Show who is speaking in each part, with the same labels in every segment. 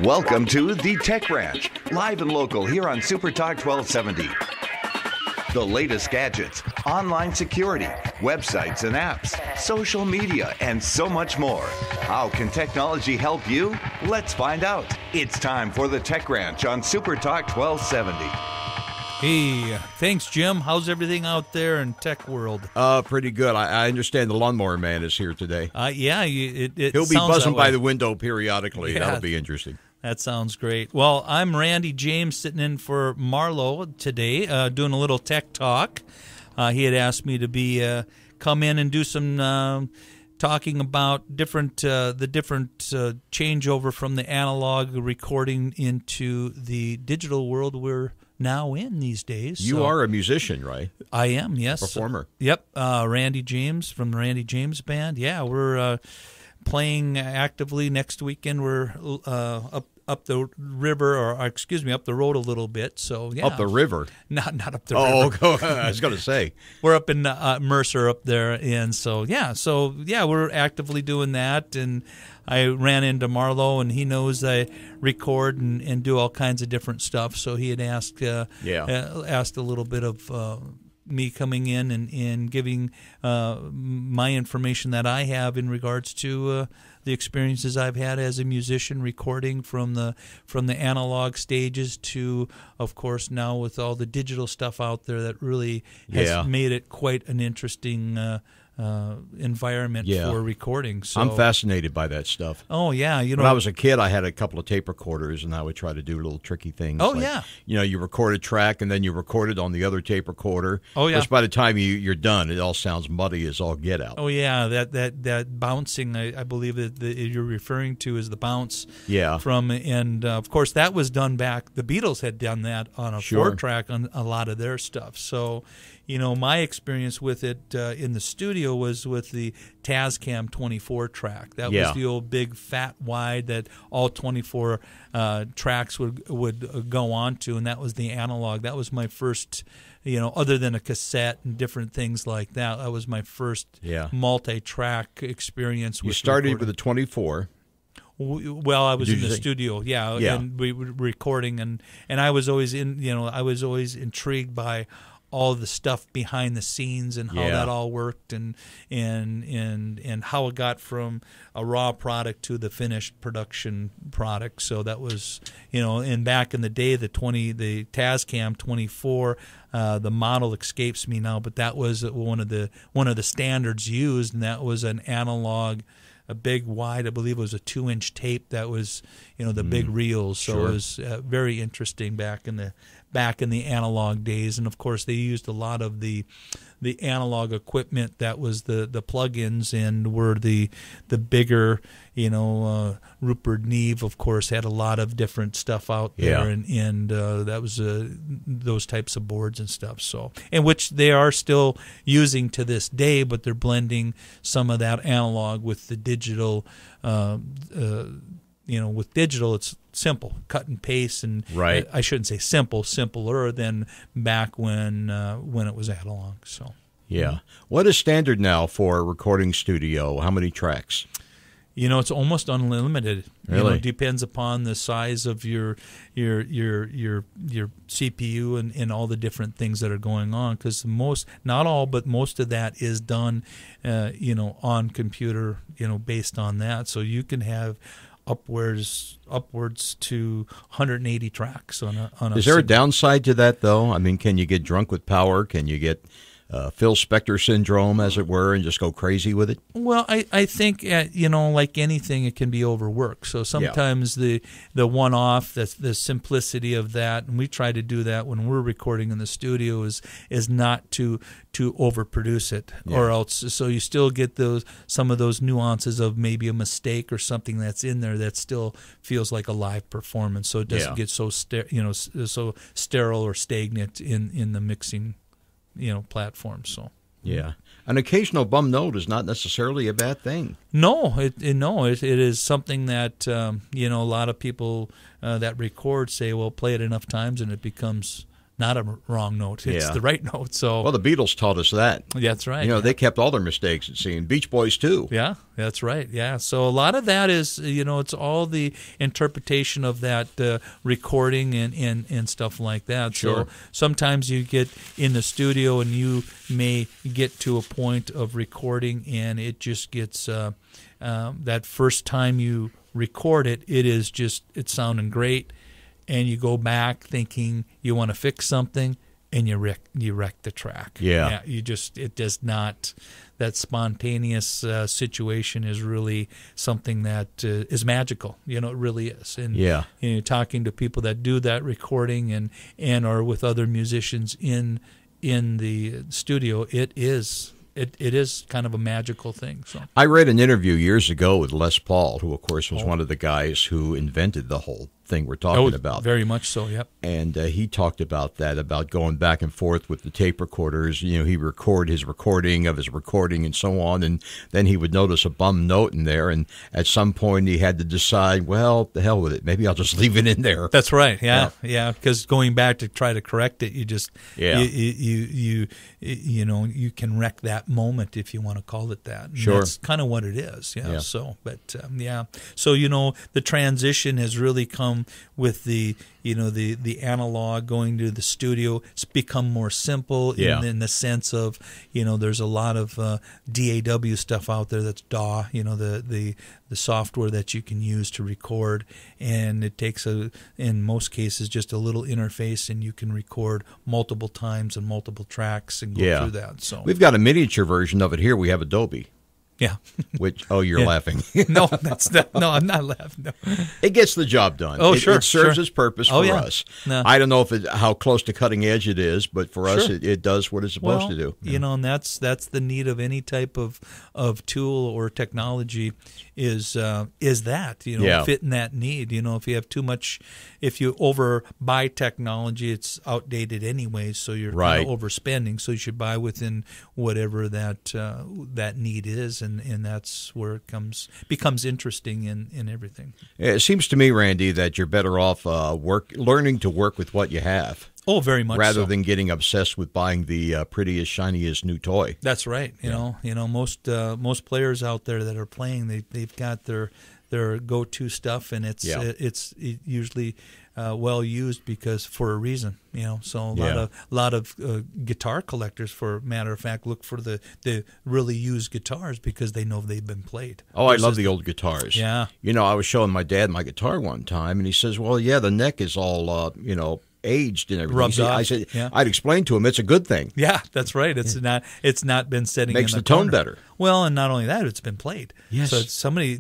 Speaker 1: Welcome to the Tech Ranch, live and local here on Super Talk 1270. The latest gadgets, online security, websites and apps, social media, and so much more. How can technology help you? Let's find out. It's time for the Tech Ranch on Super Talk 1270.
Speaker 2: Hey, thanks, Jim. How's everything out there in tech world?
Speaker 3: Pretty good. I understand the lawnmower man is here today.
Speaker 2: Yeah,
Speaker 3: He'll be buzzing by the window periodically. Yeah, that'll be interesting.
Speaker 2: That sounds great. Well, I'm Randy James, sitting in for Marlo today, doing a little tech talk. He had asked me to come in and do some talking about the different changeover from the analog recording into the digital world we're now in these days.
Speaker 3: You are a musician, right?
Speaker 2: I am, yes.
Speaker 3: Performer.
Speaker 2: Yep. Randy James from the Randy James Band. Yeah, we're playing actively next weekend. We're up the river, or excuse me, up the road a little bit. So yeah,
Speaker 3: up the river,
Speaker 2: not up the river.
Speaker 3: Oh, I was going to say
Speaker 2: we're up in Mercer up there, and so we're actively doing that. And I ran into Marlo, and he knows I record and do all kinds of different stuff. So he had asked a little bit of me coming in and giving my information that I have in regards to the experiences I've had as a musician, recording from the analog stages to, of course, now with all the digital stuff out there that really has made it quite an interesting environment for recording. So
Speaker 3: I'm fascinated by that stuff.
Speaker 2: Oh yeah,
Speaker 3: when I was a kid, I had a couple of tape recorders, and I would try to do little tricky things.
Speaker 2: Oh
Speaker 3: like, you record a track, and then you record it on the other tape recorder.
Speaker 2: Oh yeah.
Speaker 3: Which by the time you're done, it all sounds muddy as all get out.
Speaker 2: Oh yeah, that bouncing, I believe that you're referring to is the bounce.
Speaker 3: Yeah.
Speaker 2: And of course that was done back. The Beatles had done that on a 4-track on a lot of their stuff. So. My experience with it in the studio was with the Tascam 24 track. That was the old big fat wide that all 24 tracks would go on to, and that was the analog. That was my first, other than a cassette and different things like that. That was my first multi-track experience.
Speaker 3: You started with a 24.
Speaker 2: Well, I was in the studio, and we were recording, and I was always I was always intrigued by all the stuff behind the scenes and how that all worked and how it got from a raw product to the finished production product. So that was, and back in the day, the Tascam 24, the model escapes me now, but that was one of the standards used, and that was an analog, a big wide, I believe it was a 2-inch tape that was, the big reels. So it was very interesting back in the analog days. And of course they used a lot of the analog equipment that was the plugins, and were the bigger, Rupert Neve, of course, had a lot of different stuff out there, and that was those types of boards and stuff. So, and which they are still using to this day, but they're blending some of that analog with the digital. With digital, it's simple, cut and paste, and I shouldn't say simpler than back when it was analog. So
Speaker 3: what is standard now for a recording studio? How many tracks?
Speaker 2: It's almost unlimited.
Speaker 3: Really?
Speaker 2: It depends upon the size of your CPU and all the different things that are going on. Because not all, but most of that is done, on computer, based on that. So you can have upwards to 180 tracks on a.
Speaker 3: Is there a downside to that, though? I mean, can you get drunk with power? Can you get Phil Spector syndrome, as it were, and just go crazy with it?
Speaker 2: Well, I think, like anything, it can be overworked. So sometimes the one-off, the simplicity of that, and we try to do that when we're recording in the studio, is not to overproduce it, or else so you still get some of those nuances of maybe a mistake or something that's in there that still feels like a live performance. So it doesn't get so so sterile or stagnant in the mixing platform. So
Speaker 3: an occasional bum note is not necessarily a bad thing.
Speaker 2: No, it is something that a lot of people that record say, well, play it enough times and it becomes not a wrong note. It's the right note. So
Speaker 3: well, the Beatles taught us that.
Speaker 2: That's right.
Speaker 3: They kept all their mistakes, it seemed. Beach Boys too.
Speaker 2: Yeah, that's right. Yeah. So a lot of that is, it's all the interpretation of that recording and stuff like that.
Speaker 3: Sure.
Speaker 2: So sometimes you get in the studio and you may get to a point of recording and it just gets that first time you record it, it's sounding great, and you go back thinking you want to fix something, and you wreck the track.
Speaker 3: Yeah.
Speaker 2: It does not. That spontaneous situation is really something that is magical. It really is. And talking to people that do that recording and are with other musicians in the studio, it is kind of a magical thing. So
Speaker 3: I read an interview years ago with Les Paul, who of course was one of the guys who invented the whole thing we're talking about.
Speaker 2: Very much so, yep.
Speaker 3: And he talked about that, about going back and forth with the tape recorders. He record his recording of his recording and so on, and then he would notice a bum note in there, and at some point he had to decide, well, the hell with it, maybe I'll just leave it in there.
Speaker 2: That's right, yeah, because going back to try to correct it, you just, you can wreck that moment, if you want to call it that. And
Speaker 3: sure.
Speaker 2: That's kind of what it is, so, but, So, the transition has really come with the analog going to the studio. It's become more simple in the sense of, there's a lot of DAW stuff out there that's DAW, the software that you can use to record, and it takes in most cases just a little interface, and you can record multiple times and multiple tracks and go through that. So
Speaker 3: we've got a miniature version of it here. We have Adobe.
Speaker 2: Yeah.
Speaker 3: Which, you're laughing.
Speaker 2: No, that's not. No, I'm not laughing. No.
Speaker 3: It gets the job done.
Speaker 2: Sure.
Speaker 3: It serves its purpose for us.
Speaker 2: No.
Speaker 3: I don't know how close to cutting edge it is, but for us, it does what it's supposed to do.
Speaker 2: And that's the need of any type of tool or technology is that, fitting that need. If you have too much, if you overbuy technology, it's outdated anyway, so you're kind of overspending. So you should buy within whatever that need is. And that's where it becomes interesting in everything.
Speaker 3: It seems to me, Randy, that you're better off learning to work with what you have.
Speaker 2: Oh, very much
Speaker 3: rather than getting obsessed with buying the prettiest, shiniest new toy.
Speaker 2: That's right. You know, most players out there that are playing, they've got their go-to stuff, and it's usually well used because for a reason. So a lot of guitar collectors, for matter of fact, look for the really used guitars because they know they've been played.
Speaker 3: Oh, I love the old guitars.
Speaker 2: Yeah.
Speaker 3: I was showing my dad my guitar one time, and he says, "Well, the neck is all aged and everything."
Speaker 2: Rubbed off.
Speaker 3: I said, I'd explain to him it's a good thing.
Speaker 2: Yeah, that's right. It's not been sitting
Speaker 3: makes
Speaker 2: in the
Speaker 3: tone
Speaker 2: corner.
Speaker 3: better.
Speaker 2: Well, and not only that, it's been played.
Speaker 3: Yes.
Speaker 2: So somebody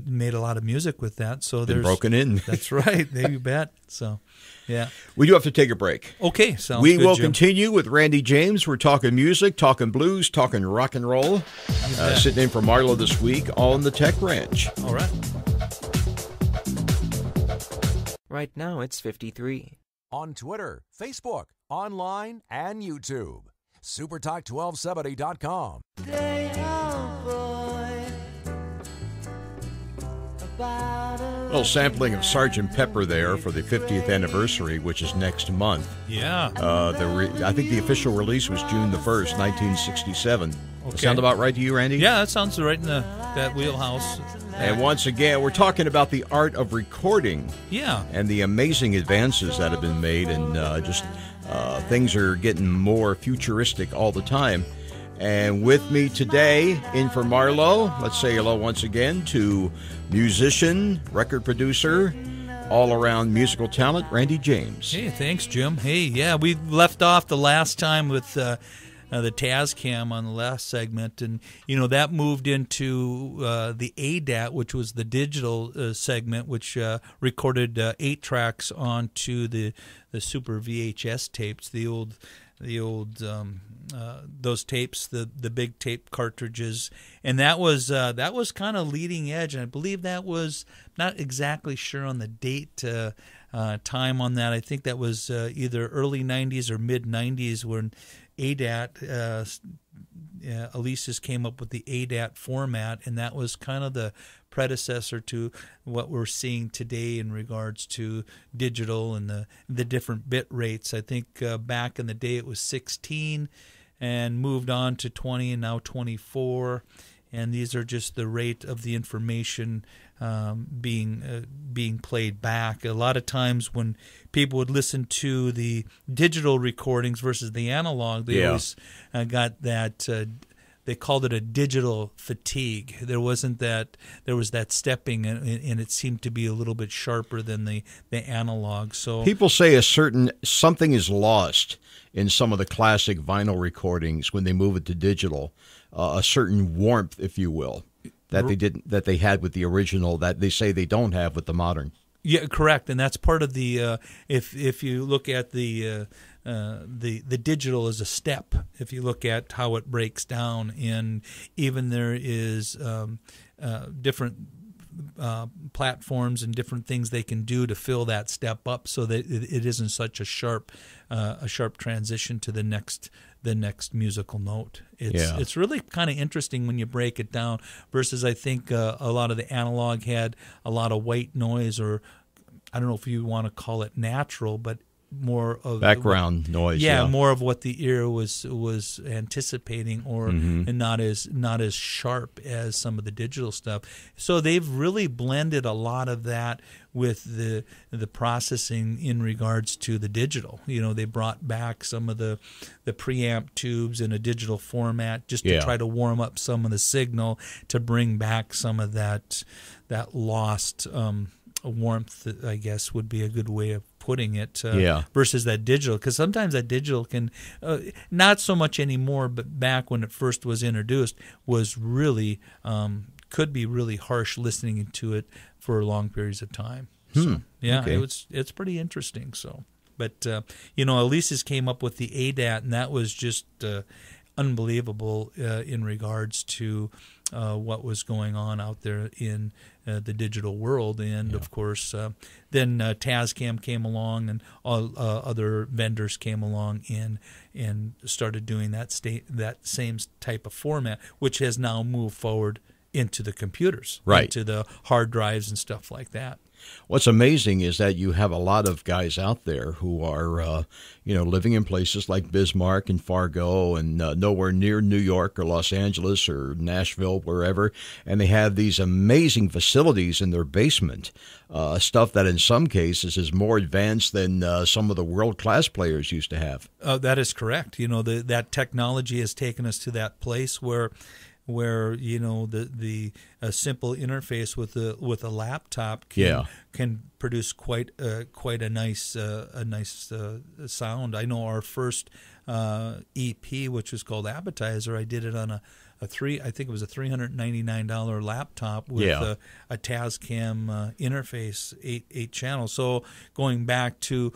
Speaker 2: made a lot of music with that. So
Speaker 3: been broken in.
Speaker 2: That's right. You bet. So, yeah.
Speaker 3: We do have to take a break.
Speaker 2: Okay, sounds
Speaker 3: we
Speaker 2: good,
Speaker 3: will
Speaker 2: Jim.
Speaker 3: continue with Randy James. We're talking music, talking blues, talking rock and roll. Sitting in for Marlo this week on the Tech Ranch.
Speaker 2: All right.
Speaker 4: Right now it's 53.
Speaker 5: On Twitter, Facebook, online, and YouTube. SuperTalk1270.com.
Speaker 3: A little sampling of Sgt. Pepper there for the 50th anniversary, which is next month.
Speaker 2: Yeah.
Speaker 3: I think the official release was June the 1st, 1967.
Speaker 2: Okay.
Speaker 3: Sound about right to you, Randy?
Speaker 2: Yeah, that sounds right in that wheelhouse.
Speaker 3: And once again, we're talking about the art of recording.
Speaker 2: Yeah.
Speaker 3: And the amazing advances that have been made, and things are getting more futuristic all the time. And with me today, in for Marlo, let's say hello once again to musician, record producer, all-around musical talent, Randy James.
Speaker 2: Hey, thanks, Jim. Hey, yeah, we left off the last time with the Tascam on the last segment, and that moved into the ADAT, which was the digital segment, which recorded 8 tracks onto the Super VHS tapes, the old those tapes, the big tape cartridges, and that was kind of leading edge, and I believe that was, not exactly sure on the date time on that. I think that was either early 90s or mid 90s when ADAT Alesis came up with the ADAT format, and that was kind of the predecessor to what we're seeing today in regards to digital and the different bit rates. I think back in the day it was 16 and moved on to 20 and now 24. And these are just the rate of the information being played back. A lot of times when people would listen to the digital recordings versus the analog, they always got that. They called it a digital fatigue. There was that stepping, and it seemed to be a little bit sharper than the analog. So
Speaker 3: people say something is lost in some of the classic vinyl recordings when they move it to digital. A certain warmth, if you will, that they had with the original that they say they don't have with the modern.
Speaker 2: Yeah, correct, and that's part of the. If you look at the digital as a step, if you look at how it breaks down, and even there is different platforms and different things they can do to fill that step up, so that it isn't such a sharp transition to the next musical note. It's really kind of interesting when you break it down. Versus, I think a lot of the analog had a lot of white noise, or I don't know if you want to call it natural, but more of
Speaker 3: background noise.
Speaker 2: Yeah, more of what the ear was anticipating, or and not as sharp as some of the digital stuff. So they've really blended a lot of that with the processing in regards to the digital. They brought back some of the preamp tubes in a digital format just to try to warm up some of the signal, to bring back some of that lost warmth, I guess would be a good way of putting it, versus that digital, because sometimes that digital can, not so much anymore, but back when it first was introduced, was really, could be really harsh listening to it for long periods of time. So, it's pretty interesting. So, but, Alesis came up with the ADAT, and that was just unbelievable in regards to what was going on out there in the digital world. And of course, then Tascam came along, and all other vendors came along and started doing that same type of format, which has now moved forward into the computers, into the hard drives and stuff like that.
Speaker 3: What's amazing is that you have a lot of guys out there who are, living in places like Bismarck and Fargo and nowhere near New York or Los Angeles or Nashville, wherever, and they have these amazing facilities in their basement, stuff that in some cases is more advanced than some of the world-class players used to have.
Speaker 2: That is correct. That technology has taken us to that place where the simple interface with a laptop can produce quite a nice sound. I know our first EP, which was called Appetizer, I did it on I think it was a $399 laptop with a Tascam interface, 8 channels. So going back to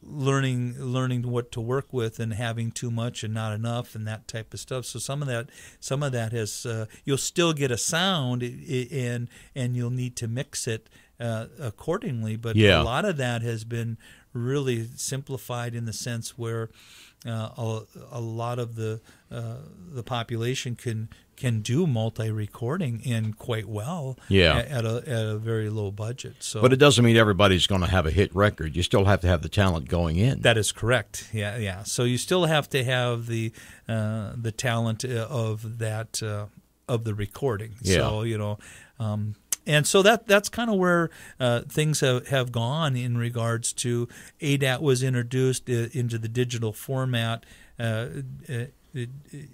Speaker 2: learning what to work with, and having too much and not enough, and that type of stuff. So some of that has you'll still get a sound, and you'll need to mix it accordingly. But a lot of that has been really simplified in the sense where a lot of the population can do multi-recording and quite well at a very low budget. So,
Speaker 3: but it doesn't mean everybody's going to have a hit record. You still have to have the talent going in.
Speaker 2: That is correct. Yeah. So you still have to have the talent of that of the recording. So and so that's kind of where things have gone in regards to ADAT was introduced into the digital format. It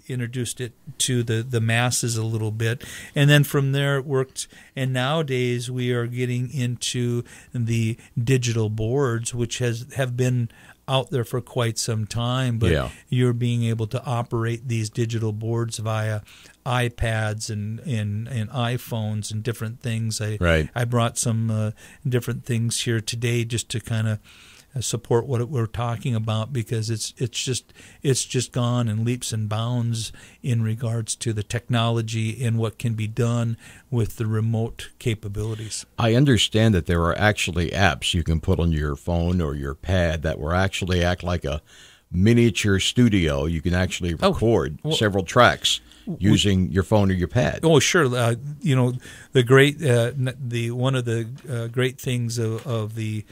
Speaker 2: introduced it to the masses a little bit, and then from there it worked. And nowadays we are getting into the digital boards, which have been out there for quite some time, but you're being able to operate these digital boards via iPads and iPhones and different things. I brought some different things here today just to kind of support what we're talking about, because it's just gone in leaps and bounds in regards to the technology and what can be done with the remote capabilities.
Speaker 3: I understand that there are actually apps you can put on your phone or your pad that will actually act like a miniature studio. You can actually record several tracks using your phone or your pad.
Speaker 2: Oh, sure. The great one of the great things of the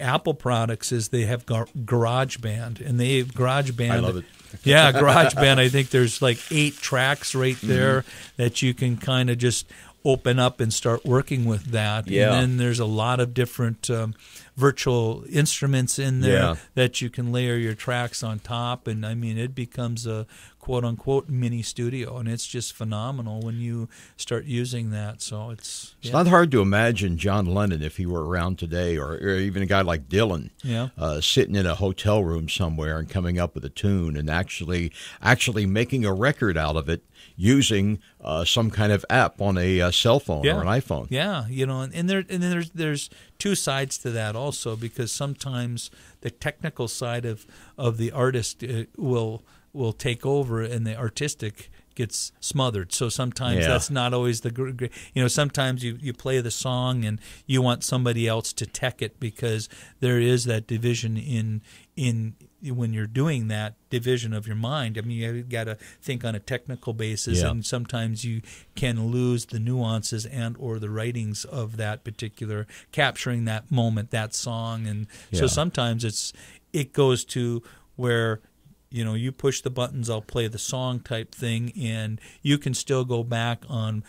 Speaker 2: Apple products is they have GarageBand, and they have GarageBand. I
Speaker 3: love it.
Speaker 2: Yeah, GarageBand. I think there's like 8 tracks right there that you can kind of just open up and start working with that.
Speaker 3: Yeah.
Speaker 2: And then there's a lot of different virtual instruments in there that you can layer your tracks on top. And, I mean, it becomes a quote-unquote mini studio, and it's just phenomenal when you start using that. So it's
Speaker 3: not hard to imagine John Lennon, if he were around today, or even a guy like Dylan, sitting in a hotel room somewhere and coming up with a tune and actually making a record out of it using some kind of app on a cell phone or an iPhone.
Speaker 2: Yeah, and there's 2 sides to that also, because sometimes the technical side of the artist will take over and the artistic gets smothered. So sometimes that's not always the sometimes you play the song and you want somebody else to tech it, because there is that division in when you're doing that division of your mind. I mean, you've got to think on a technical basis, and sometimes you can lose the nuances and or the writings of that particular, capturing that moment, that song. And so sometimes it goes to where you push the buttons, I'll play the song type thing, and you can still go back on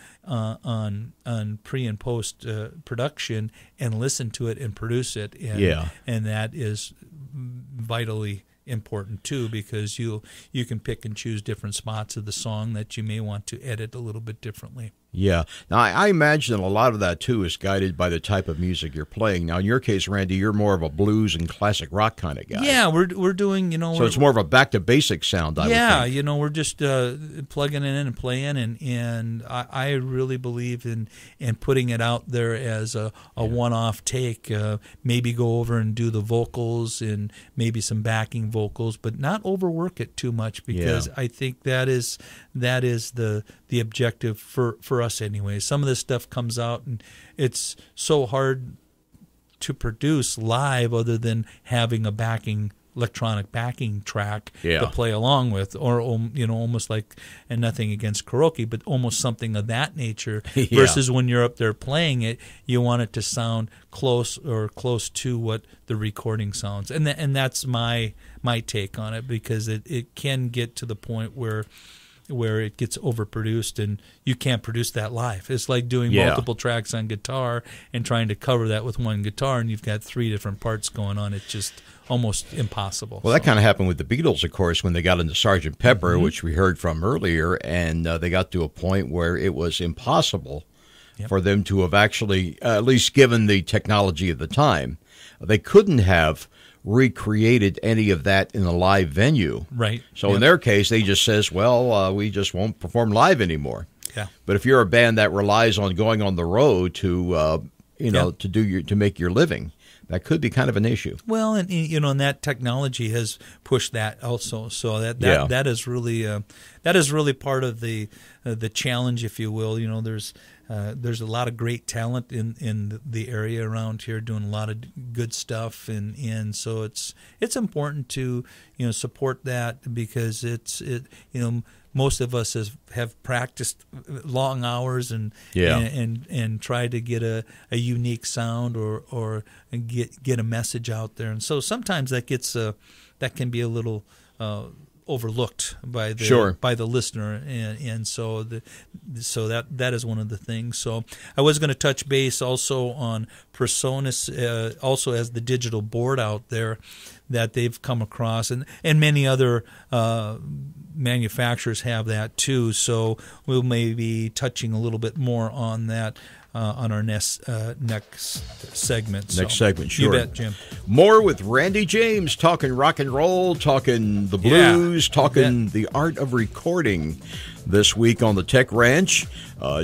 Speaker 2: pre and post production and listen to it and produce it, and that is vitally important too, because you can pick and choose different spots of the song that you may want to edit a little bit differently.
Speaker 3: Yeah. Now, I imagine a lot of that, too, is guided by the type of music you're playing. Now, in your case, Randy, you're more of a blues and classic rock kind of guy.
Speaker 2: Yeah, we're doing,
Speaker 3: So it's more of a back-to-basics sound, I would think.
Speaker 2: We're just plugging it in and playing, and I really believe in putting it out there as a one-off take. Maybe go over and do the vocals and maybe some backing vocals, but not overwork it too much, because I think that is the objective for us anyway. Some of this stuff comes out and it's so hard to produce live other than having a electronic backing track to play along with, or almost like, and nothing against karaoke, but almost something of that nature. Versus when you're up there playing it, you want it to sound close to what the recording sounds, and that's my take on it, because it can get to the point where it gets overproduced and you can't produce that live. It's like doing multiple tracks on guitar and trying to cover that with one guitar, and you've got 3 different parts going on. It's just almost impossible.
Speaker 3: Well, that kind of happened with the Beatles, of course, when they got into Sgt. Pepper, which we heard from earlier, and they got to a point where it was impossible for them to have actually, at least given the technology of the time, they couldn't have recreated any of that in a live venue.
Speaker 2: Right.
Speaker 3: So in their case, they just says, we just won't perform live anymore.
Speaker 2: Yeah.
Speaker 3: But if you're a band that relies on going on the road to to make your living, that could be kind of an issue. Well,
Speaker 2: and and that technology has pushed that also. So that is really part of the challenge, if you will. There's a lot of great talent in the area around here doing a lot of good stuff, and so it's important to support that, because most of us have practiced long hours and tried to get a unique sound or get a message out there, and so sometimes that can be a little overlooked by the listener, and so that is one of the things. So I was going to touch base also on Presonus, also as the digital board out there that they've come across, and many other manufacturers have that too. So we'll maybe touching a little bit more on that on our next segment.
Speaker 3: Next segment, sure.
Speaker 2: You bet, Jim.
Speaker 3: More with Randy James, talking rock and roll, talking the blues, talking the art of recording this week on the Tech Ranch.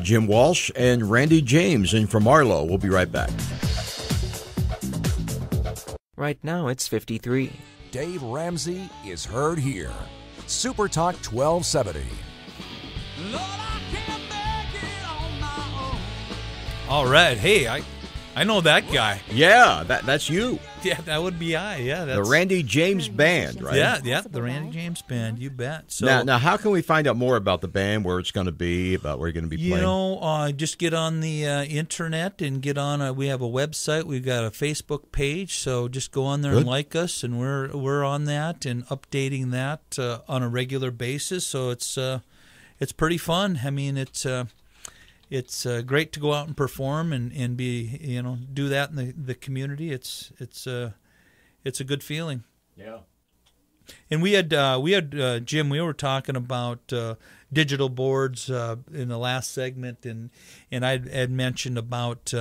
Speaker 3: Jim Walsh and Randy James in from Marlow. We'll be right back.
Speaker 4: Right now it's 53.
Speaker 5: Dave Ramsey is heard here. Super Talk 1270.
Speaker 2: All right. Hey, I know that guy.
Speaker 3: Yeah, that's you.
Speaker 2: Yeah, that would be I. Yeah, that's
Speaker 3: The Randy James Band, right?
Speaker 2: Yeah, the Randy James Band. You bet. So
Speaker 3: now, how can we find out more about the band, where it's going to be, about where you're going to be playing?
Speaker 2: You know, just get on the internet and get on. We have a website. We've got a Facebook page, so just go on there and like us, and we're on that and updating that on a regular basis. So it's pretty fun. I mean, it's great to go out and perform and be, do that in the community. It's a good feeling.
Speaker 3: Yeah.
Speaker 2: And we had Jim. We were talking about digital boards in the last segment, and I had mentioned about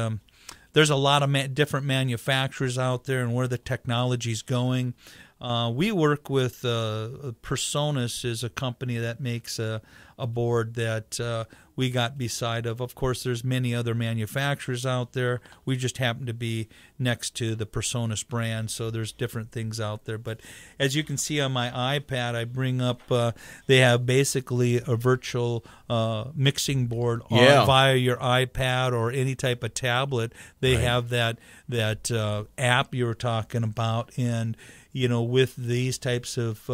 Speaker 2: there's a lot of different manufacturers out there and where the technology's going. We work with Personas, is a company that makes a board that we got beside of. Of course, there's many other manufacturers out there. We just happen to be next to the Personas brand, so there's different things out there. But as you can see on my iPad, I bring up they have basically a virtual mixing board via your iPad or any type of tablet. They have that app you were talking about, and with these types of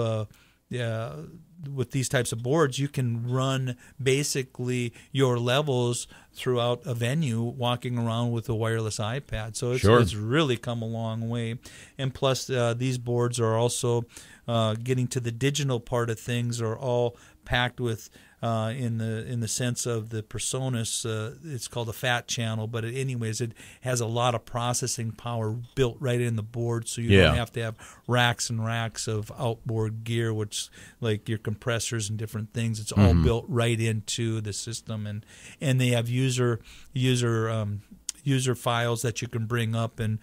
Speaker 2: boards, you can run basically your levels throughout a venue walking around with a wireless iPad. So it's really come a long way. And plus, these boards are also getting to the digital part of things, are all packed with in the sense of the Personas, it's called a fat channel, but anyways, it has a lot of processing power built right in the board, so you don't have to have racks and racks of outboard gear, which like your compressors and different things. It's all built right into the system, and they have user files that you can bring up and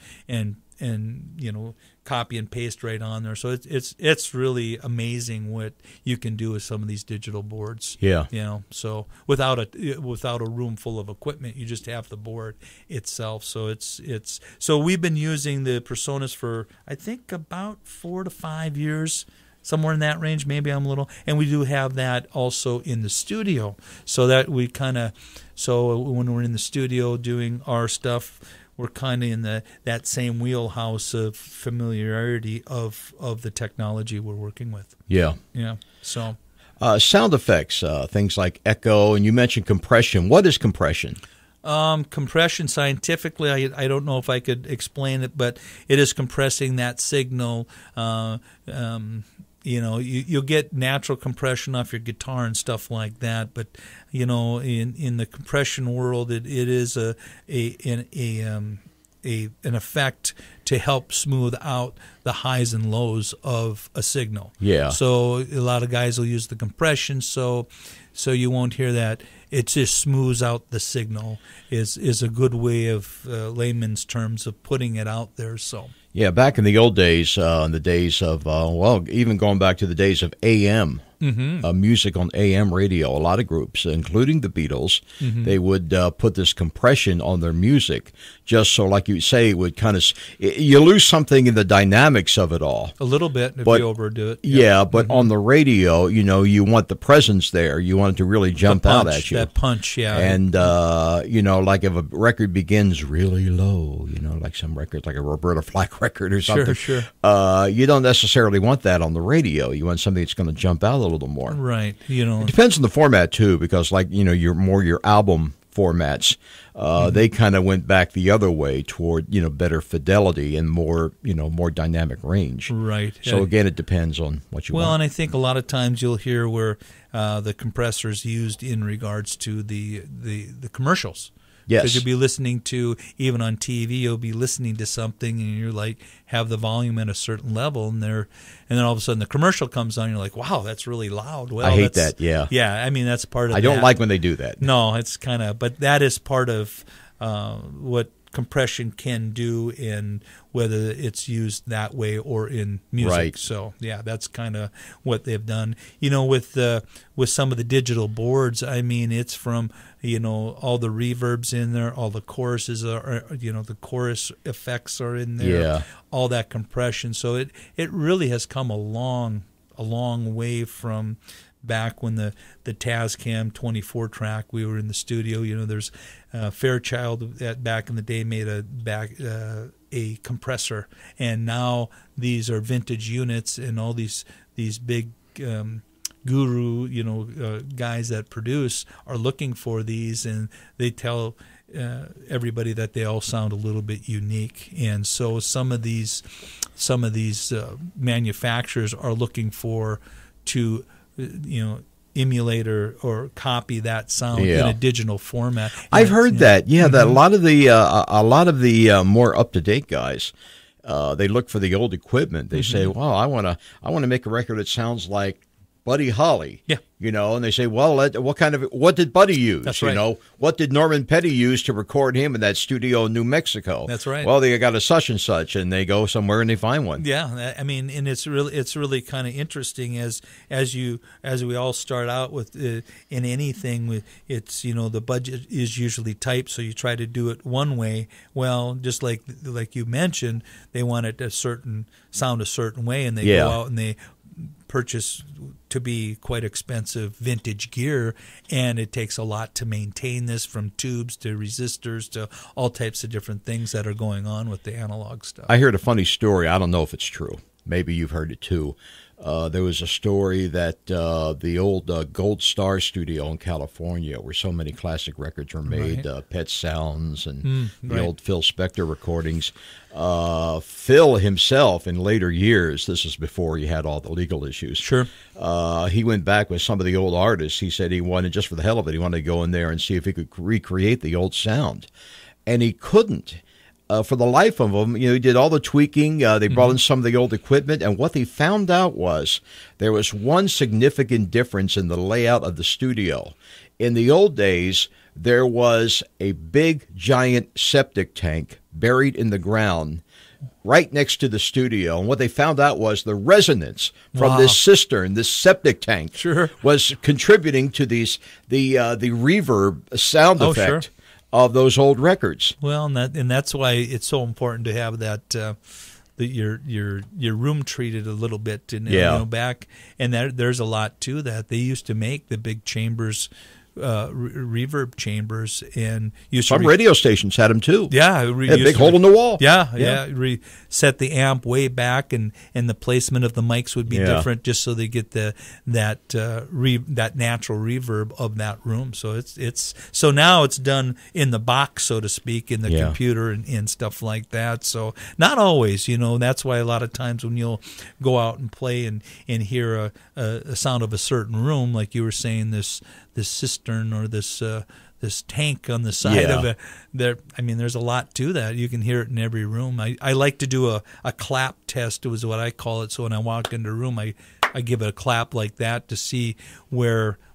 Speaker 2: copy and paste right on there. So it's really amazing what you can do with some of these digital boards.
Speaker 3: Yeah.
Speaker 2: So without a room full of equipment, you just have the board itself. So so we've been using the Personas for I think about 4 to 5 years. Somewhere in that range, maybe I'm a little, and we do have that also in the studio, so that we so when we're in the studio doing our stuff, we're kind of in that same wheelhouse of familiarity of the technology we're working with.
Speaker 3: Yeah.
Speaker 2: Yeah. So
Speaker 3: sound effects, things like echo, and you mentioned compression. What is compression?
Speaker 2: Compression, scientifically, I don't know if I could explain it, but it is compressing that signal. You'll get natural compression off your guitar and stuff like that, but in the compression world, it is an effect to help smooth out the highs and lows of a signal. Yeah. So a lot of guys will use the compression, so you won't hear that. It just smooths out the signal. Is a good way of layman's terms of putting it out there. So.
Speaker 3: Yeah, back in the old days, in the days of, even going back to the days of AM, music on AM radio, a lot of groups, including the Beatles, they would put this compression on their music, just so, like you say, it would kind of, you lose something in the dynamics of it all.
Speaker 2: A little bit if you overdo it.
Speaker 3: Yeah, but on the radio, you want the presence there. You want it to really jump out at you.
Speaker 2: That punch, yeah.
Speaker 3: And, like if a record begins really low, like some records, like a Roberta Flack record or something.
Speaker 2: Sure.
Speaker 3: You don't necessarily want that on the radio. You want something that's going to jump out a little more.
Speaker 2: Right.
Speaker 3: It depends on the format, too, because, your album formats, they kind of went back the other way toward, better fidelity and more dynamic range.
Speaker 2: Right.
Speaker 3: So, again, it depends on what you want.
Speaker 2: Well, and I think a lot of times you'll hear where the compressors used in regards to the commercials.
Speaker 3: Yes.
Speaker 2: Because you'll be listening to, even on TV, you'll be listening to something and you're like, have the volume at a certain level, and then all of a sudden the commercial comes on and you're like, wow, that's really loud. Well,
Speaker 3: I hate that, yeah.
Speaker 2: Yeah, I mean, that's part of
Speaker 3: I don't like when they do that.
Speaker 2: No, it's kind of, but that is part of what compression can do, in whether it's used that way or in music.
Speaker 3: Right.
Speaker 2: So yeah, that's kind of what they've done. With some of the digital boards, I mean, it's from all the reverbs in there, all the choruses are, the chorus effects are in there, all that compression. So it really has come a long way from back when the Tascam 24 track, we were in the studio. There's Fairchild back in the day made a compressor, and now these are vintage units, and all these big guru guys that produce are looking for these, and they tell everybody that they all sound a little bit unique. And so some of these manufacturers are looking to emulate or copy that sound in a digital format. And
Speaker 3: I've heard that. Yeah, that a lot of the more up to date guys, they look for the old equipment. They say, "Well, I want to make a record that sounds like Buddy Holly."
Speaker 2: Yeah.
Speaker 3: And they say, "Well, what did Buddy use?
Speaker 2: That's right.
Speaker 3: What did Norman Petty use to record him in that studio in New Mexico?"
Speaker 2: That's right.
Speaker 3: Well, they got a such and such, and they go somewhere and they find one.
Speaker 2: Yeah, I mean, and it's really kind of interesting as we all start out with in anything. It's the budget is usually tight, so you try to do it one way. Well, just like you mentioned, they want it sound a certain way, and they go out and they purchase to be quite expensive vintage gear, and it takes a lot to maintain this, from tubes to resistors to all types of different things that are going on with the analog stuff.
Speaker 3: I heard a funny story. I don't know if it's true. Maybe you've heard it too. There was a story that the old Gold Star studio in California, where so many classic records were made, Pet Sounds and the old Phil Spector recordings, Phil himself in later years, this is before he had all the legal issues, he went back with some of the old artists. He said he wanted, just for the hell of it, he wanted to go in there and see if he could recreate the old sound. And he couldn't. For the life of them, he did all the tweaking. They brought in some of the old equipment, and what they found out was there was one significant difference in the layout of the studio. In the old days, there was a big, giant septic tank buried in the ground right next to the studio, and what they found out was the resonance from this cistern, this septic tank, was contributing to the reverb sound effect of those old records.
Speaker 2: Well, and that's why it's so important to have that your room treated a little bit, and back, and there's a lot to that. They used to make the big chambers, reverb chambers, and
Speaker 3: some radio stations had them too.
Speaker 2: Yeah,
Speaker 3: a big hole in the wall.
Speaker 2: Set the amp way back, and the placement of the mics would be different, just so they get that natural reverb of that room. So so now it's done in the box, so to speak, in the computer and stuff like that. So not always, that's why a lot of times when you'll go out and play and hear a sound of a certain room, like you were saying, this cistern or this tank on the side of it. There's a lot to that. You can hear it in every room. I like to do a clap test, was what I call it. So when I walk into a room, I give it a clap like that to see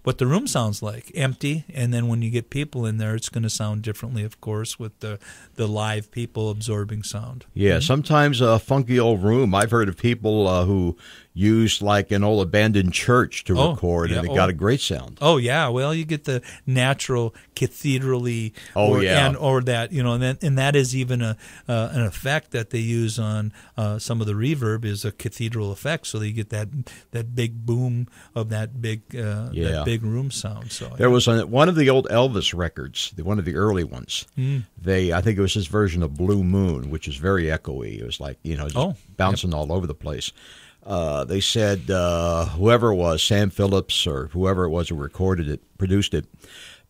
Speaker 2: what the room sounds like, empty, and then when you get people in there, it's going to sound differently, of course, with the live people absorbing sound.
Speaker 3: Yeah, sometimes a funky old room. I've heard of people who used like an old abandoned church to record, and it got a great sound.
Speaker 2: Oh yeah, well, you get the natural cathedral-y, or that, and that is even an effect that they use on some of the reverb, is a cathedral effect, so they get that big boom of that big big room sound. So
Speaker 3: there was one of the old Elvis records, one of the early ones. I think it was his version of Blue Moon, which is very echoey. It was like bouncing all over the place. They said whoever it was, Sam Phillips or whoever it was who recorded it, produced it,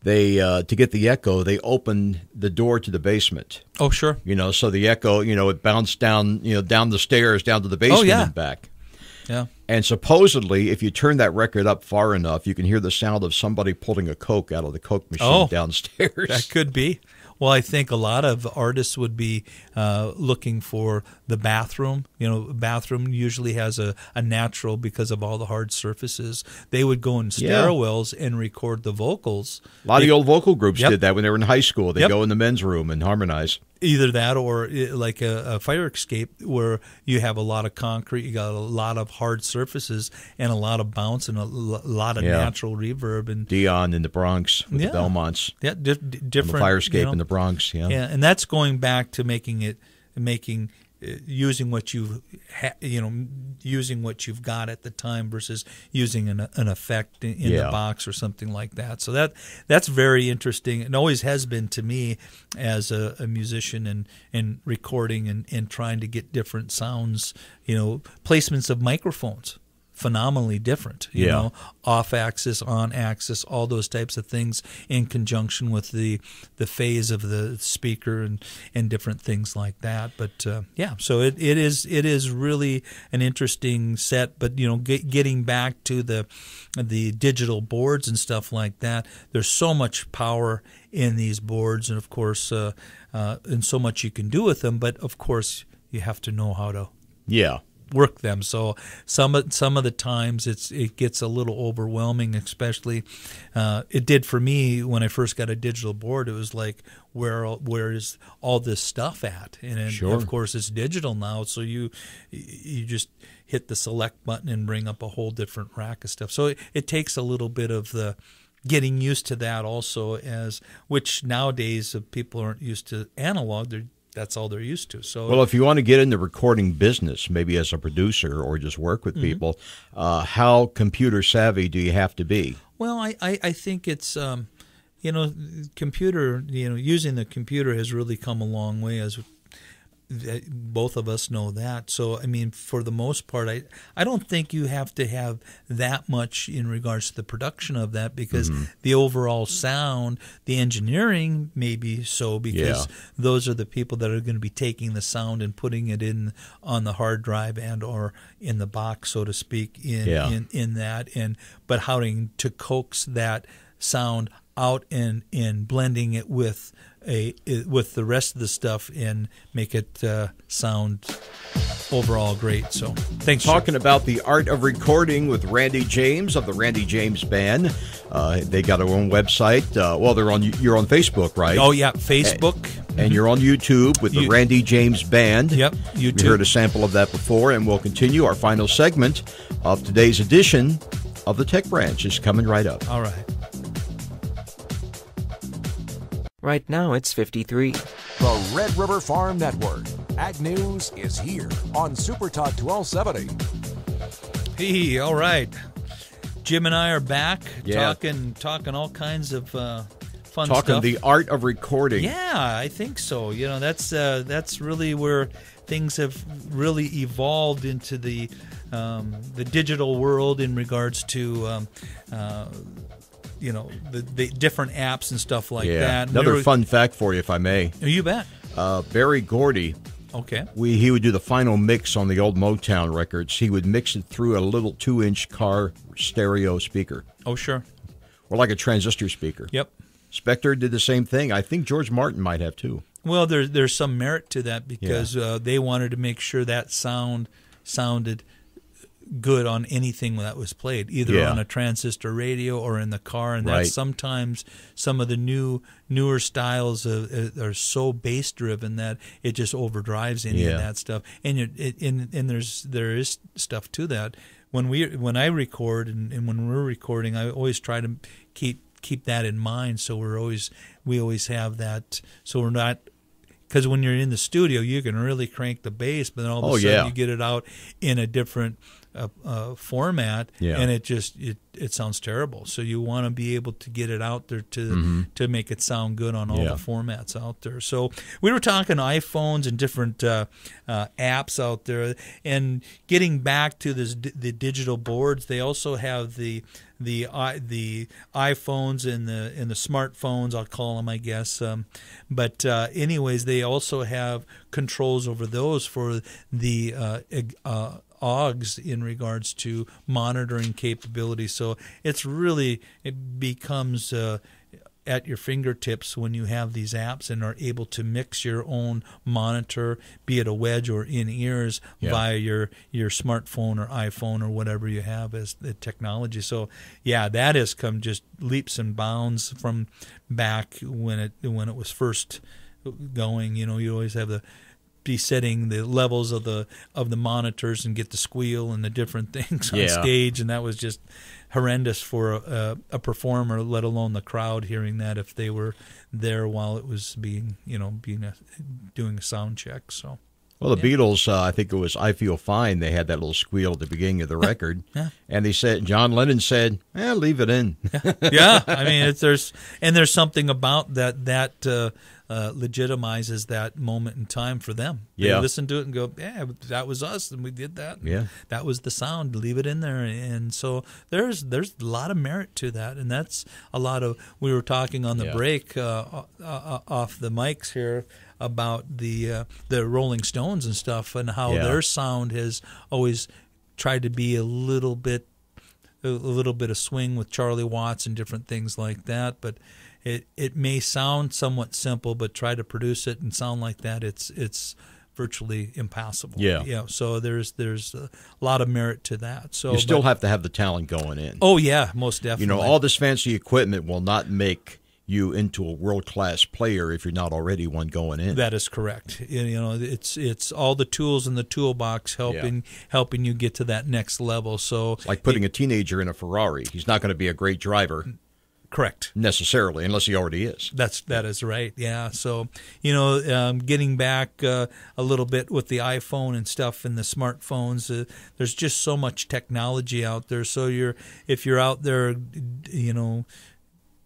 Speaker 3: they to get the echo, they opened the door to the basement.
Speaker 2: Oh, sure.
Speaker 3: So the echo, it bounced down, down the stairs, down to the basement and back.
Speaker 2: Yeah.
Speaker 3: And supposedly, if you turn that record up far enough, you can hear the sound of somebody pulling a Coke out of the Coke machine downstairs.
Speaker 2: That could be. Well, I think a lot of artists would be looking for the bathroom. Bathroom usually has a natural, because of all the hard surfaces. They would go in stairwells and record the vocals.
Speaker 3: A lot of the old vocal groups did that when they were in high school. They'd go in the men's room and harmonize.
Speaker 2: Either that or like a fire escape, where you have a lot of concrete, you got a lot of hard surfaces, and a lot of bounce and a lot of natural reverb. And
Speaker 3: Dion in the Bronx with the Belmonts.
Speaker 2: Yeah, different.
Speaker 3: The fire escape in the Bronx,
Speaker 2: Yeah, and that's going back to making it making using what using what you've got at the time versus using an effect in the box or something like that. So that's very interesting. It always has been to me as a musician and recording and trying to get different sounds. Placements of microphones. Phenomenally different, you know, off axis, on axis, all those types of things in conjunction with the phase of the speaker and different things like that. But so it is really an interesting set. But getting back to the digital boards and stuff like that, there's so much power in these boards, and of course, and so much you can do with them. But of course, you have to know how to work them. So some of the times it gets a little overwhelming, especially it did for me when I first got a digital board. It was like, where is all this stuff at? And of course it's digital now, so you just hit the select button and bring up a whole different rack of stuff. So it takes a little bit of the getting used to that also, which nowadays people aren't used to analog. That's all they're used to. So,
Speaker 3: well, if you want to get in the recording business, maybe as a producer or just work with people, how computer savvy do you have to be?
Speaker 2: Well, I think it's computer. Using the computer has really come a long way, as both of us know that. So, I mean, for the most part, I don't think you have to have that much in regards to the production of that, because the overall sound, the engineering may be so, because those are the people that are going to be taking the sound and putting it in on the hard drive and or in the box, so to speak, in that, but how to coax that sound out and blending it with the rest of the stuff and make it sound overall great. So thanks.
Speaker 3: Talking about the art of recording with Randy James of the Randy James Band. They got their own website. You're on Facebook, right?
Speaker 2: Oh yeah, Facebook.
Speaker 3: And you're on YouTube with the Randy James Band.
Speaker 2: Yep, YouTube.
Speaker 3: We heard a sample of that before, and we'll continue. Our final segment of today's edition of the Tech Branch is coming right up.
Speaker 2: All right.
Speaker 4: Right now, it's 53.
Speaker 5: The Red River Farm Network. Ag News is here on Super Talk 1270.
Speaker 2: Hey, all right. Jim and I are back talking all kinds of fun stuff.
Speaker 3: Talking the art of recording.
Speaker 2: Yeah, I think so. That's really where things have really evolved into the digital world in regards to the different apps and stuff like that.
Speaker 3: Another fun fact for you, if I may.
Speaker 2: Oh, you bet.
Speaker 3: Berry Gordy.
Speaker 2: Okay.
Speaker 3: He would do the final mix on the old Motown records. He would mix it through a little 2-inch car stereo speaker.
Speaker 2: Oh, sure.
Speaker 3: Or like a transistor speaker.
Speaker 2: Yep.
Speaker 3: Spector did the same thing. I think George Martin might have too.
Speaker 2: Well, there's some merit to that, because they wanted to make sure that sounded good on anything that was played, either on a transistor radio or in the car, and that's sometimes some of the newer styles are so bass driven that it just overdrives any of that stuff. And there is stuff to that. When I record and when we're recording, I always try to keep that in mind. So we always have that. So we're not. Because when you're in the studio, you can really crank the bass, but then all of a sudden you get it out in a different format, and it sounds terrible. So you want to be able to get it out there to make it sound good on all the formats out there. So we were talking iPhones and different apps out there, and getting back to the digital boards, they also have the iPhones and the smartphones, I'll call them, I guess. But anyways, they also have controls over those for the AUGs in regards to monitoring capability. So it becomes at your fingertips when you have these apps and are able to mix your own monitor, be it a wedge or in-ears, via your smartphone or iPhone or whatever you have as the technology. So, that has come just leaps and bounds from back when it was first going. You always have be setting the levels of the monitors and get the squeal and the different things on stage, and that was just horrendous for a performer, let alone the crowd hearing that if they were there while it was doing a sound check. So. Well,
Speaker 3: the Beatles, I think it was "I Feel Fine." They had that little squeal at the beginning of the record, and they said, John Lennon said, "Leave it in."
Speaker 2: Yeah, I mean, there's something about that legitimizes that moment in time for them. They listen to it and go, "Yeah, that was us, and we did that.
Speaker 3: Yeah,
Speaker 2: that was the sound. Leave it in there." And so there's a lot of merit to that, and that's a lot of. We were talking on the break off the mics here about the Rolling Stones and stuff, and how their sound has always tried to be a little bit of swing with Charlie Watts and different things like that. But it may sound somewhat simple, but try to produce it and sound like that, it's virtually impossible.
Speaker 3: Yeah.
Speaker 2: So there's a lot of merit to that. So
Speaker 3: you still have to have the talent going in.
Speaker 2: Oh yeah, most definitely.
Speaker 3: All this fancy equipment will not make you into a world-class player if you're not already one going in.
Speaker 2: That is correct. It's all the tools in the toolbox helping you get to that next level. So
Speaker 3: it's like putting a teenager in a Ferrari. He's not going to be a great driver.
Speaker 2: Correct.
Speaker 3: Necessarily, unless he already is.
Speaker 2: That is right. Yeah. So getting back a little bit with the iPhone and stuff and the smartphones, there's just so much technology out there. So if you're out there,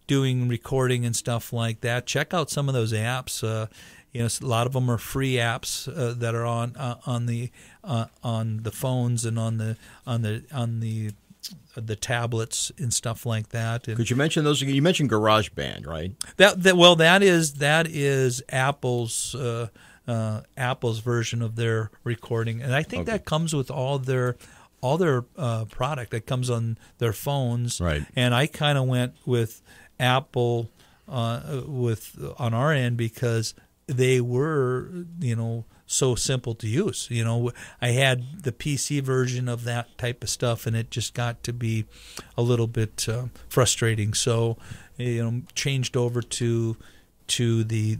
Speaker 2: doing recording and stuff like that, check out some of those apps. A lot of them are free apps that are on the phones and on the tablets and stuff like that.
Speaker 3: Could you mention those again? You mentioned GarageBand, right?
Speaker 2: That is Apple's version of their recording, and I think that comes with all their product that comes on their phones.
Speaker 3: Right.
Speaker 2: And I kind of went with Apple on our end because they were so simple to use. I had the PC version of that type of stuff, and it just got to be a little bit frustrating. So changed over to the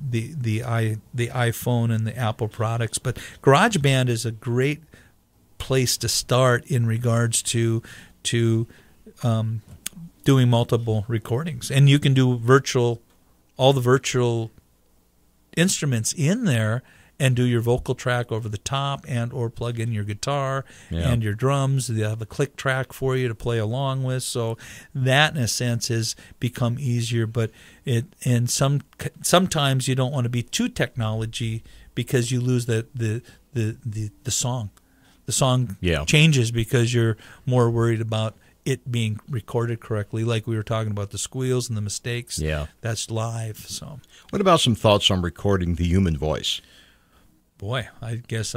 Speaker 2: iPhone and the Apple products. But GarageBand is a great place to start in regards to doing multiple recordings, and you can do all the virtual instruments in there and do your vocal track over the top and or plug in your guitar and your drums. They have a click track for you to play along with. So that in a sense has become easier, but sometimes you don't want to be too technology because you lose the song. The song changes because you're more worried about it being recorded correctly, like we were talking about the squeals and the mistakes.
Speaker 3: Yeah.
Speaker 2: That's live. So,
Speaker 3: what about some thoughts on recording the human voice?
Speaker 2: Boy, I guess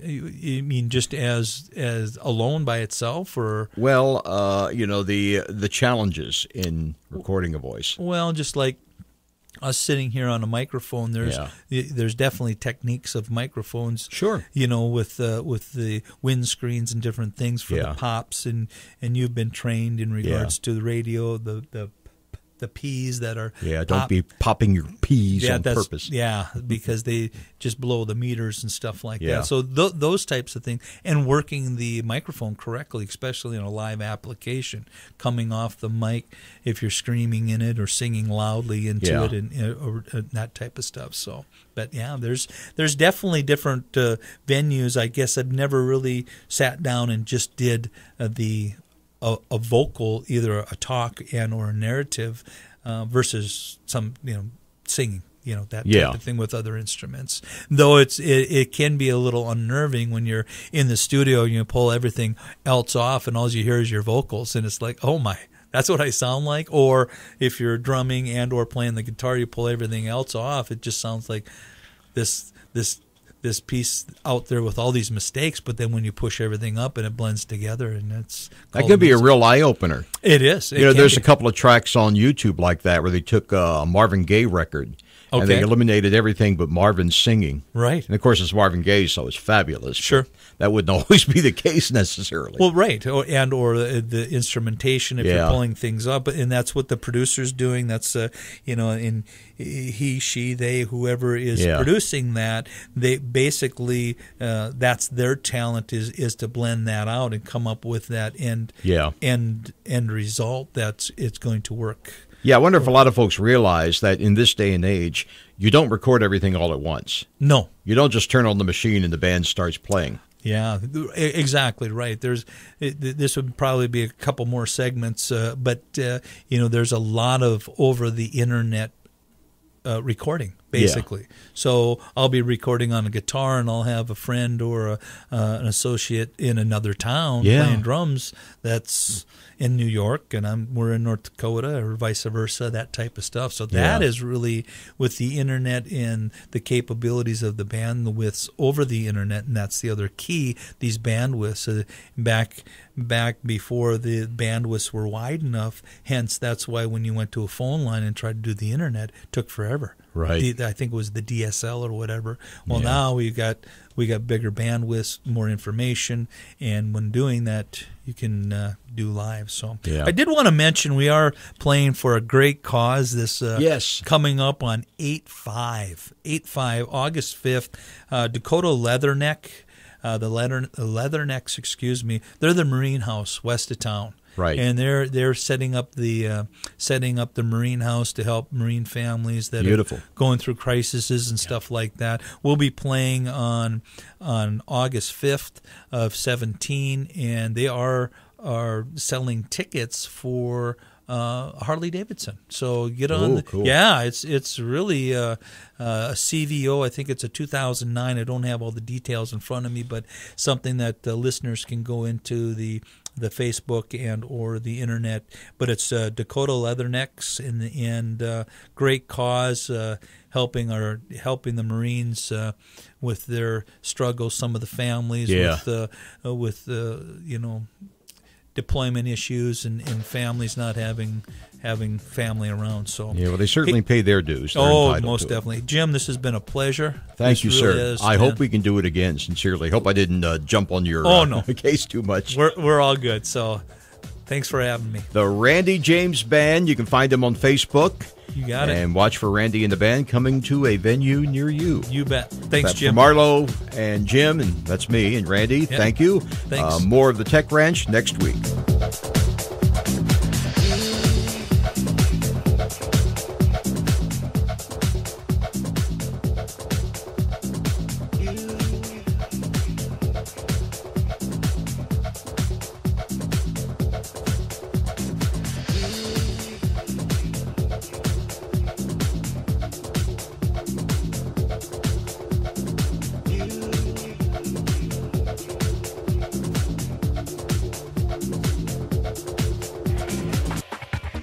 Speaker 2: you mean just as alone by itself, or
Speaker 3: well, the challenges in recording a voice.
Speaker 2: Well, just like us sitting here on a microphone, there's definitely techniques of microphones.
Speaker 3: Sure.
Speaker 2: With the windscreens and different things for the pops, and you've been trained in regards to the radio, the P's that are
Speaker 3: don't be popping your P's on purpose.
Speaker 2: Because they just blow the meters and stuff like that. So those types of things, and working the microphone correctly, especially in a live application, coming off the mic if you're screaming in it or singing loudly into it, or that type of stuff. So, but there's definitely different venues. I guess I've never really sat down and just did a vocal, either a talk and or a narrative, versus some singing, that type of thing with other instruments. Though it can be a little unnerving when you're in the studio and you pull everything else off and all you hear is your vocals, and it's like, oh my, that's what I sound like. Or if you're drumming and or playing the guitar, you pull everything else off, it just sounds like this piece out there with all these mistakes, but then when you push everything up and it blends together, and
Speaker 3: that could be a real eye-opener.
Speaker 2: It is.
Speaker 3: There's a couple of tracks on YouTube like that where they took a Marvin Gaye record And they eliminated everything but Marvin's singing.
Speaker 2: Right.
Speaker 3: And, of course, it's Marvin Gaye, so it's fabulous.
Speaker 2: Sure.
Speaker 3: That wouldn't always be the case necessarily.
Speaker 2: Well, right. Or the instrumentation if you're pulling things up. And that's what the producer's doing. That's, in he, she, they, whoever is producing that, they basically, that's their talent is to blend that out and come up with that end result that's it's going to work.
Speaker 3: Yeah, I wonder if a lot of folks realize that in this day and age, you don't record everything all at once.
Speaker 2: No.
Speaker 3: You don't just turn on the machine and the band starts playing.
Speaker 2: Yeah, exactly right. This would probably be a couple more segments, but there's a lot of over the internet recording, basically. Yeah. So I'll be recording on a guitar, and I'll have a friend or an associate in another town playing drums that's in New York, and we're in North Dakota, or vice versa, that type of stuff. So that is really, with the internet and the capabilities of the bandwidths over the internet, and that's the other key, these bandwidths. Back before the bandwidths were wide enough, hence that's why when you went to a phone line and tried to do the internet, it took forever.
Speaker 3: Right.
Speaker 2: I think it was the DSL or whatever. Well, now we got bigger bandwidths, more information, and when doing that, you can do live. So I did want to mention we are playing for a great cause this coming up on 8/5, August 5th, Dakota Leatherneck. The Leathernecks, excuse me, they're the Marine House west of town.
Speaker 3: Right.
Speaker 2: And they're setting up the Marine House to help Marine families that are going through crises and stuff like that. We'll be playing on August 5th of 2017, and they are selling tickets for Harley Davidson. So get on.
Speaker 3: Cool.
Speaker 2: Yeah, it's really a CVO. I think it's a 2009. I don't have all the details in front of me, but something that listeners can go into the Facebook and or the internet. But it's Dakota Leathernecks and great cause, helping the Marines with their struggles. Some of the families with deployment issues and families not having family around. So
Speaker 3: they certainly pay their dues.
Speaker 2: They're most definitely. Jim, this has been a pleasure.
Speaker 3: Thank you, sir. I hope we can do it again. Sincerely, hope I didn't jump on your case too much.
Speaker 2: We're all good. So thanks for having me.
Speaker 3: The Randy James Band. You can find them on Facebook.
Speaker 2: You got it.
Speaker 3: And watch for Randy and the band coming to a venue near you.
Speaker 2: You bet. Thanks, Jim.
Speaker 3: For Marlo and Jim, and that's me and Randy. Thank you.
Speaker 2: Thanks.
Speaker 3: More of the Tech Ranch next week.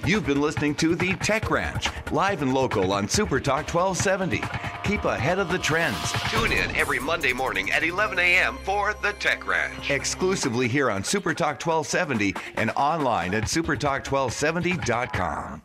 Speaker 1: You've been listening to The Tech Ranch, live and local on Super Talk 1270. Keep ahead of the trends. Tune in every Monday morning at 11 a.m. for The Tech Ranch. Exclusively here on Super Talk 1270 and online at supertalk1270.com.